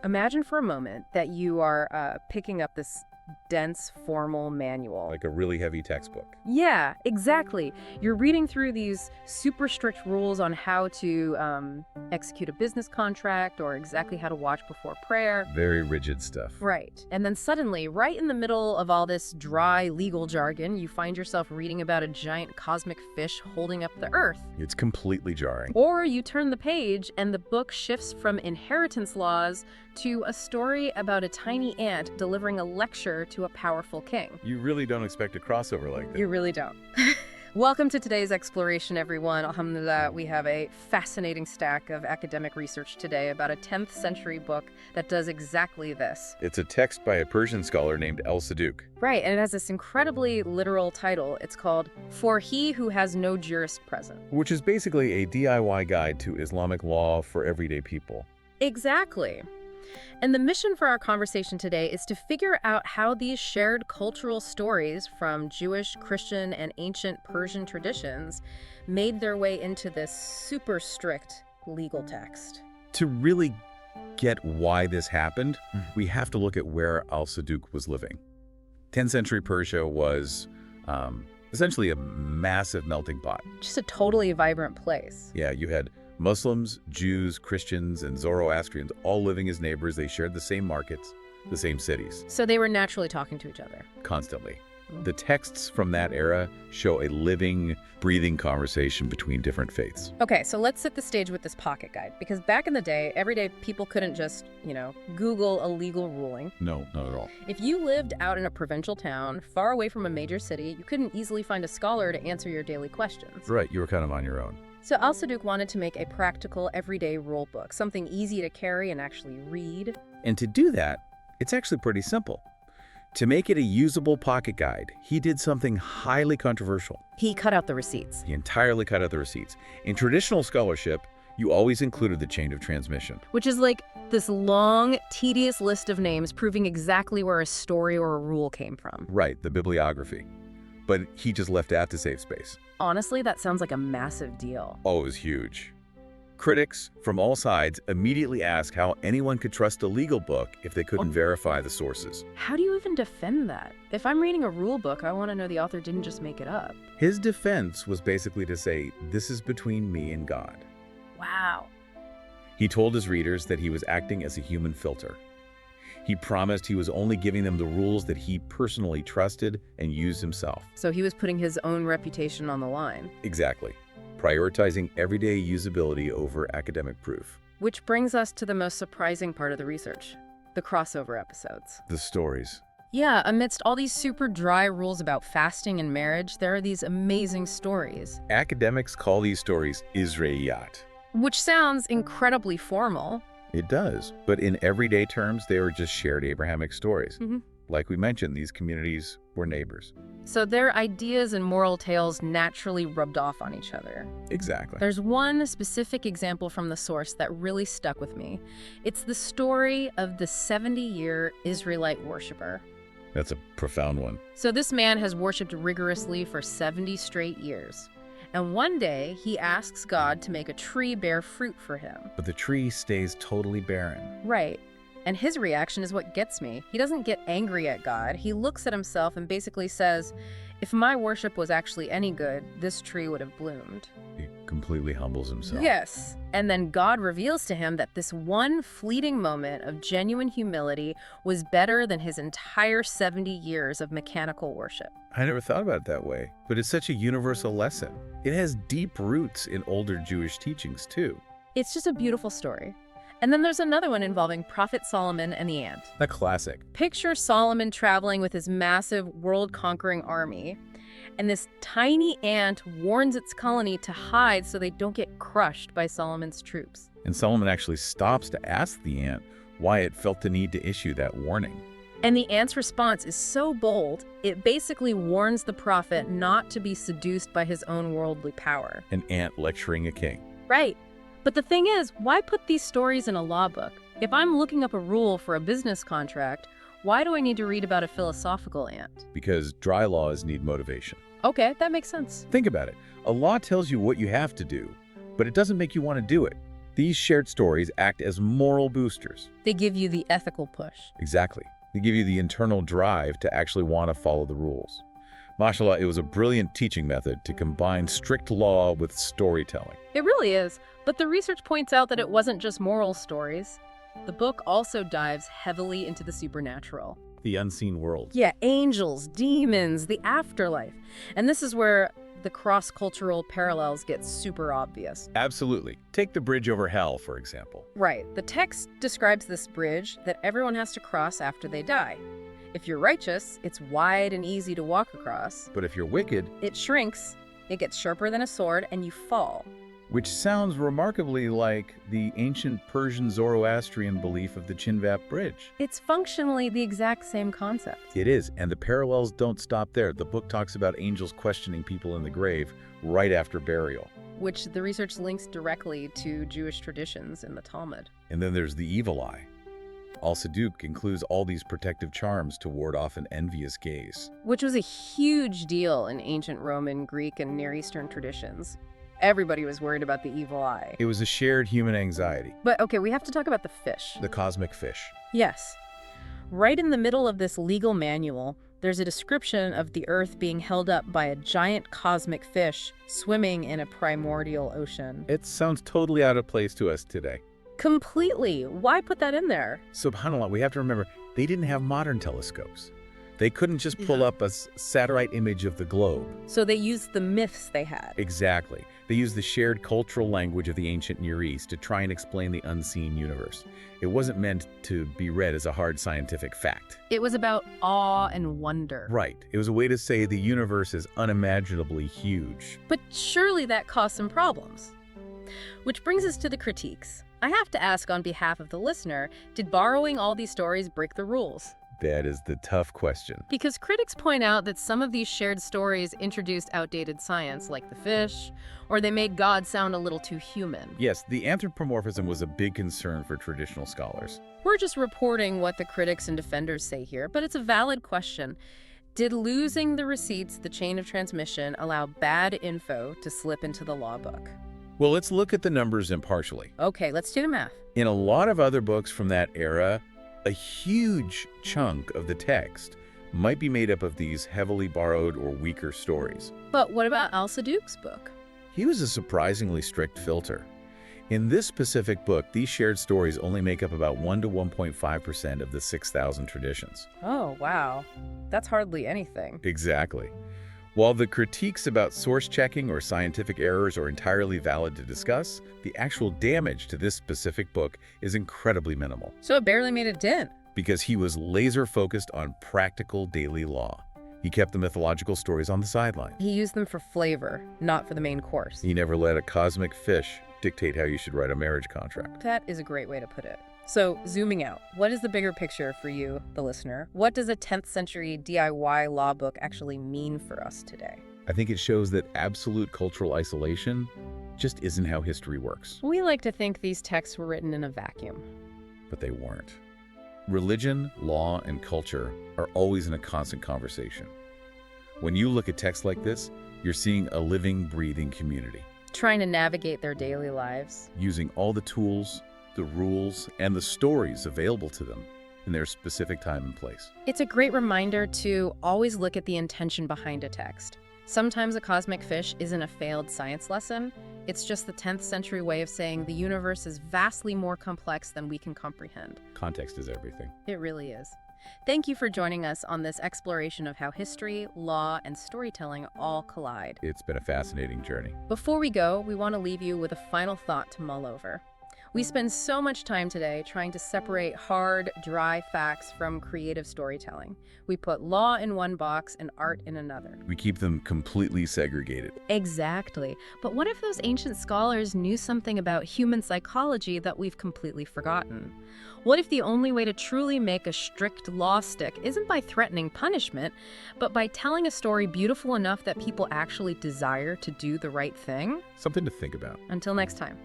Imagine for a moment that you are picking up this dense, formal manual. Like a really heavy textbook. Yeah, exactly. You're reading through these super strict rules on how to execute a business contract or exactly how to watch before prayer. Very rigid stuff. Right. And then suddenly, right in the middle of all this dry legal jargon, you find yourself reading about a giant cosmic fish holding up the earth. It's completely jarring. Or you turn the page and the book shifts from inheritance laws to a story about a tiny ant delivering a lecture to a powerful king. You really don't expect a crossover like that. You really don't. Welcome to today's exploration, everyone. Alhamdulillah, we have a fascinating stack of academic research today about a 10th century book that does exactly this. It's a text by a Persian scholar named al-Saduq. Right, and it has this incredibly literal title. It's called For He Who Has No Jurist Present. Which is basically a DIY guide to Islamic law for everyday people. Exactly. And the mission for our conversation today is to figure out how these shared cultural stories from Jewish, Christian, and ancient Persian traditions made their way into this super strict legal text. To really get why this happened, we have to look at where al-Saduq was living. 10th century Persia was essentially a massive melting pot. Just a totally vibrant place. Yeah, you had Muslims, Jews, Christians, and Zoroastrians all living as neighbors. They shared the same markets, the same cities. So they were naturally talking to each other. Constantly. The texts from that era show a living, breathing conversation between different faiths. Okay, so let's set the stage with this pocket guide. Because back in the day, everyday people couldn't just, Google a legal ruling. No, not at all. If you lived out in a provincial town, far away from a major city, you couldn't easily find a scholar to answer your daily questions. Right, you were kind of on your own. So al-Saduq wanted to make a practical, everyday rule book, something easy to carry and actually read. And to do that, it's actually pretty simple. To make it a usable pocket guide, he did something highly controversial. He cut out the receipts. He entirely cut out the receipts. In traditional scholarship, you always included the chain of transmission. Which is like this long, tedious list of names proving exactly where a story or a rule came from. Right, the bibliography. But he just left that to save space. Honestly, that sounds like a massive deal. Oh, it was huge. Critics from all sides immediately asked how anyone could trust a legal book if they couldn't verify the sources. How do you even defend that? If I'm reading a rule book, I want to know the author didn't just make it up. His defense was basically to say, this is between me and God. Wow. He told his readers that he was acting as a human filter. He promised he was only giving them the rules that he personally trusted and used himself. So he was putting his own reputation on the line. Exactly. Prioritizing everyday usability over academic proof. Which brings us to the most surprising part of the research, the crossover episodes. The stories. Yeah, amidst all these super dry rules about fasting and marriage, there are these amazing stories. Academics call these stories Israeliyat. Which sounds incredibly formal. It does, but in everyday terms, they were just shared Abrahamic stories. Like we mentioned, these communities were neighbors. So their ideas and moral tales naturally rubbed off on each other. Exactly. There's one specific example from the source that really stuck with me. It's the story of the 70-year Israelite worshiper. That's a profound one. So this man has worshipped rigorously for 70 straight years. And one day, he asks God to make a tree bear fruit for him. But the tree stays totally barren. Right. And his reaction is what gets me. He doesn't get angry at God. He looks at himself and basically says, if my worship was actually any good, this tree would have bloomed. He completely humbles himself. Yes. And then God reveals to him that this one fleeting moment of genuine humility was better than his entire 70 years of mechanical worship. I never thought about it that way, but it's such a universal lesson. It has deep roots in older Jewish teachings, too. It's just a beautiful story. And then there's another one involving Prophet Solomon and the ant. A classic. Picture Solomon traveling with his massive world-conquering army, and this tiny ant warns its colony to hide so they don't get crushed by Solomon's troops. And Solomon actually stops to ask the ant why it felt the need to issue that warning. And the ant's response is so bold, it basically warns the prophet not to be seduced by his own worldly power. An ant lecturing a king. Right. But the thing is, why put these stories in a law book? If I'm looking up a rule for a business contract, why do I need to read about a philosophical ant? Because dry laws need motivation. Okay, that makes sense. Think about it. A law tells you what you have to do, but it doesn't make you want to do it. These shared stories act as moral boosters. They give you the ethical push. Exactly. They give you the internal drive to actually want to follow the rules. Mashallah, it was a brilliant teaching method to combine strict law with storytelling. It really is, but the research points out that it wasn't just moral stories. The book also dives heavily into the supernatural. The unseen world. Yeah, angels, demons, the afterlife. And this is where the cross-cultural parallels get super obvious. Absolutely. Take the bridge over hell, for example. Right. The text describes this bridge that everyone has to cross after they die. If you're righteous, it's wide and easy to walk across. But if you're wicked, It shrinks, it gets sharper than a sword, and you fall. which sounds remarkably like the ancient Persian Zoroastrian belief of the Chinvap Bridge. It's functionally the exact same concept. It is, and the parallels don't stop there. The book talks about angels questioning people in the grave right after burial. Which the research links directly to Jewish traditions in the Talmud. And then there's the evil eye. Al-Saduq includes all these protective charms to ward off an envious gaze. Which was a huge deal in ancient Roman, Greek, and Near Eastern traditions. Everybody was worried about the evil eye. It was a shared human anxiety. But okay, we have to talk about the fish. The cosmic fish. Yes. Right in the middle of this legal manual, there's a description of the Earth being held up by a giant cosmic fish swimming in a primordial ocean. It sounds totally out of place to us today. Completely. Why put that in there? SubhanAllah, we have to remember, they didn't have modern telescopes. They couldn't just pull up a satellite image of the globe. So they used the myths they had. Exactly. They used the shared cultural language of the ancient Near East to try and explain the unseen universe. It wasn't meant to be read as a hard scientific fact. It was about awe and wonder. Right. It was a way to say the universe is unimaginably huge. But surely that caused some problems. Which brings us to the critiques. I have to ask on behalf of the listener, did borrowing all these stories break the rules? That is the tough question. Because critics point out that some of these shared stories introduced outdated science, like the fish, or they made God sound a little too human. Yes, the anthropomorphism was a big concern for traditional scholars. We're just reporting what the critics and defenders say here, but it's a valid question. Did losing the receipts, the chain of transmission, allow bad info to slip into the law book? Well, let's look at the numbers impartially. Okay, let's do the math. In a lot of other books from that era, a huge chunk of the text might be made up of these heavily borrowed or weaker stories. But what about al-Saduq's book? He was a surprisingly strict filter. In this specific book, these shared stories only make up about 1 to 1.5% of the 6,000 traditions. Oh, wow. That's hardly anything. Exactly. While the critiques about source checking or scientific errors are entirely valid to discuss, the actual damage to this specific book is incredibly minimal. So it barely made a dent. Because he was laser focused on practical daily law. He kept the mythological stories on the sideline. He used them for flavor, not for the main course. He never let a cosmic fish dictate how you should write a marriage contract. That is a great way to put it. So, zooming out, what is the bigger picture for you, the listener? What does a 10th century DIY law book actually mean for us today? I think it shows that absolute cultural isolation just isn't how history works. We like to think these texts were written in a vacuum. But they weren't. Religion, law, and culture are always in a constant conversation. When you look at texts like this, you're seeing a living, breathing community. Trying to navigate their daily lives. Using all the tools, the rules, and the stories available to them in their specific time and place. It's a great reminder to always look at the intention behind a text. Sometimes a cosmic fish isn't a failed science lesson. It's just the 10th century way of saying the universe is vastly more complex than we can comprehend. Context is everything. It really is. Thank you for joining us on this exploration of how history, law, and storytelling all collide. It's been a fascinating journey. Before we go, we want to leave you with a final thought to mull over. We spend so much time today trying to separate hard, dry facts from creative storytelling. We put law in one box and art in another. We keep them completely segregated. Exactly. But what if those ancient scholars knew something about human psychology that we've completely forgotten? What if the only way to truly make a strict law stick isn't by threatening punishment, but by telling a story beautiful enough that people actually desire to do the right thing? Something to think about. Until next time.